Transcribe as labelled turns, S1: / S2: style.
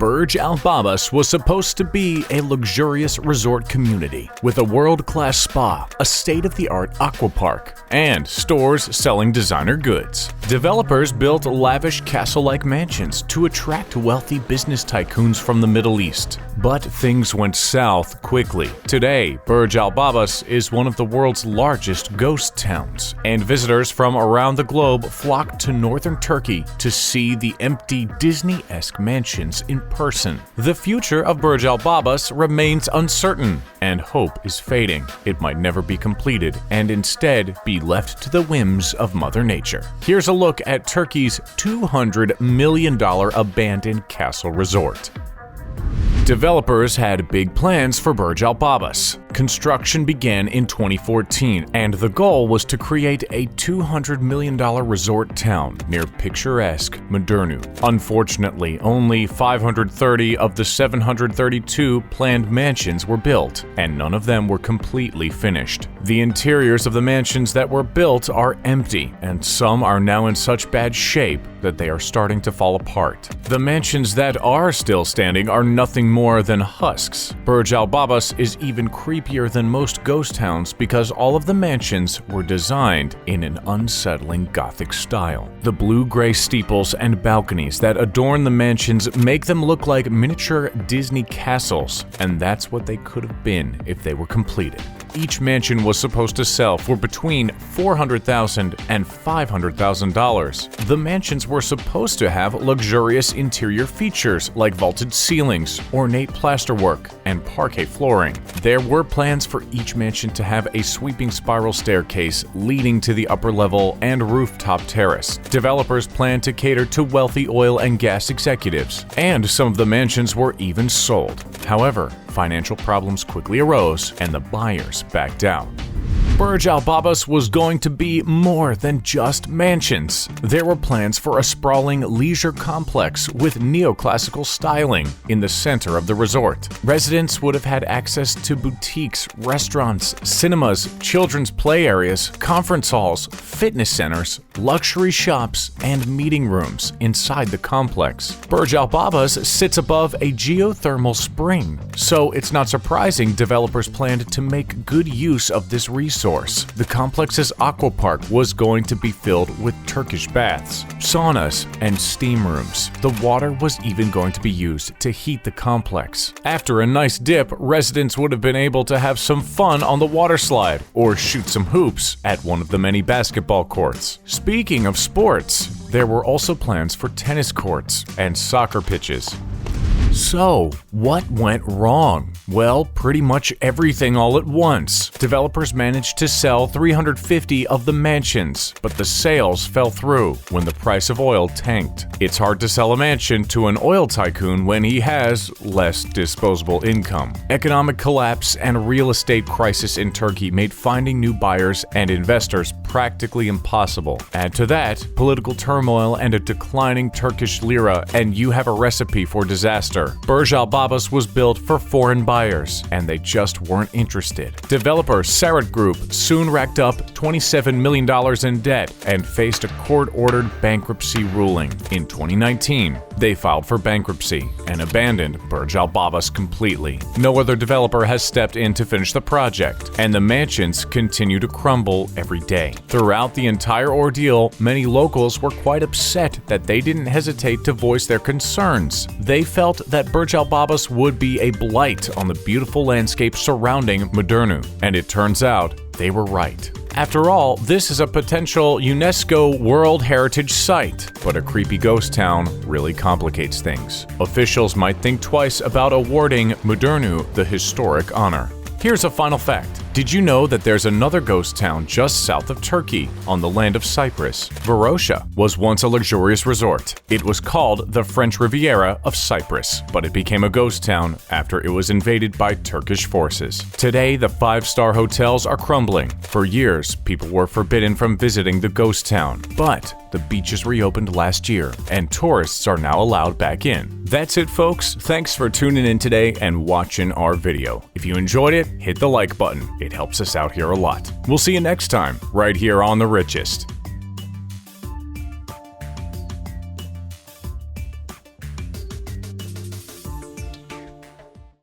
S1: Burj Al Babas was supposed to be a luxurious resort community with a world-class spa, a state-of-the-art aqua park, and stores selling designer goods. Developers built lavish castle-like mansions to attract wealthy business tycoons from the Middle East. But things went south quickly. Today, Burj Al Babas is one of the world's largest ghost towns, and visitors from around the globe flock to northern Turkey to see the empty Disney-esque mansions in person. The future of Burj Al Babas remains uncertain, and hope is fading. It might never be completed and instead be left to the whims of Mother Nature. Here's a look at Turkey's $200 million abandoned castle resort. Developers had big plans for Burj Al Babas. Construction began in 2014, and the goal was to create a $200 million resort town near picturesque Mudurnu. Unfortunately, only 530 of the 732 planned mansions were built, and none of them were completely finished. The interiors of the mansions that were built are empty, and some are now in such bad shape that they are starting to fall apart. The mansions that are still standing are nothing more than husks. Burj Al Babas is even creepier than most ghost towns because all of the mansions were designed in an unsettling Gothic style. The blue-gray steeples and balconies that adorn the mansions make them look like miniature Disney castles, and that's what they could have been if they were completed. Each mansion was supposed to sell for between $400,000 and $500,000. The mansions were supposed to have luxurious interior features like vaulted ceilings, ornate plasterwork, and parquet flooring. There were plans for each mansion to have a sweeping spiral staircase leading to the upper level and rooftop terrace. Developers planned to cater to wealthy oil and gas executives, and some of the mansions were even sold. However, financial problems quickly arose and the buyers backed out. Burj Al Babas was going to be more than just mansions. There were plans for a sprawling leisure complex with neoclassical styling in the center of the resort. Residents would have had access to boutiques, restaurants, cinemas, children's play areas, conference halls, fitness centers, luxury shops, and meeting rooms inside the complex. Burj Al Babas sits above a geothermal spring, so it's not surprising developers planned to make good use of this resource. The complex's aqua park was going to be filled with Turkish baths, saunas, and steam rooms. The water was even going to be used to heat the complex. After a nice dip, residents would have been able to have some fun on the water slide or shoot some hoops at one of the many basketball courts. Speaking of sports, there were also plans for tennis courts and soccer pitches. So, what went wrong? Well, pretty much everything all at once. Developers managed to sell 350 of the mansions, but the sales fell through when the price of oil tanked. It's hard to sell a mansion to an oil tycoon when he has less disposable income. Economic collapse and real estate crisis in Turkey made finding new buyers and investors practically impossible. Add to that, political turmoil and a declining Turkish Lira, and you have a recipe for disaster. Burj Al Babas was built for foreign buyers, and they just weren't interested. Developer Sarat Group soon racked up $27 million in debt and faced a court-ordered bankruptcy ruling. In 2019, they filed for bankruptcy and abandoned Burj Al Babas completely. No other developer has stepped in to finish the project, and the mansions continue to crumble every day. Throughout the entire ordeal, many locals were quite upset that they didn't hesitate to voice their concerns. They felt that Burj Al Babas would be a blight on the beautiful landscape surrounding Mudurnu, and it turns out they were right. After all, this is a potential UNESCO World Heritage Site, but a creepy ghost town really complicates things. Officials might think twice about awarding Mudurnu the historic honor. Here's a final fact. Did you know that there's another ghost town just south of Turkey, on the land of Cyprus? Varosha was once a luxurious resort. It was called the French Riviera of Cyprus, but it became a ghost town after it was invaded by Turkish forces. Today, the five-star hotels are crumbling. For years, people were forbidden from visiting the ghost town, but the beaches reopened last year, and tourists are now allowed back in. That's it, folks. Thanks for tuning in today and watching our video. If you enjoyed it, hit the like button. It helps us out here a lot. We'll see you next time, right here on The Richest.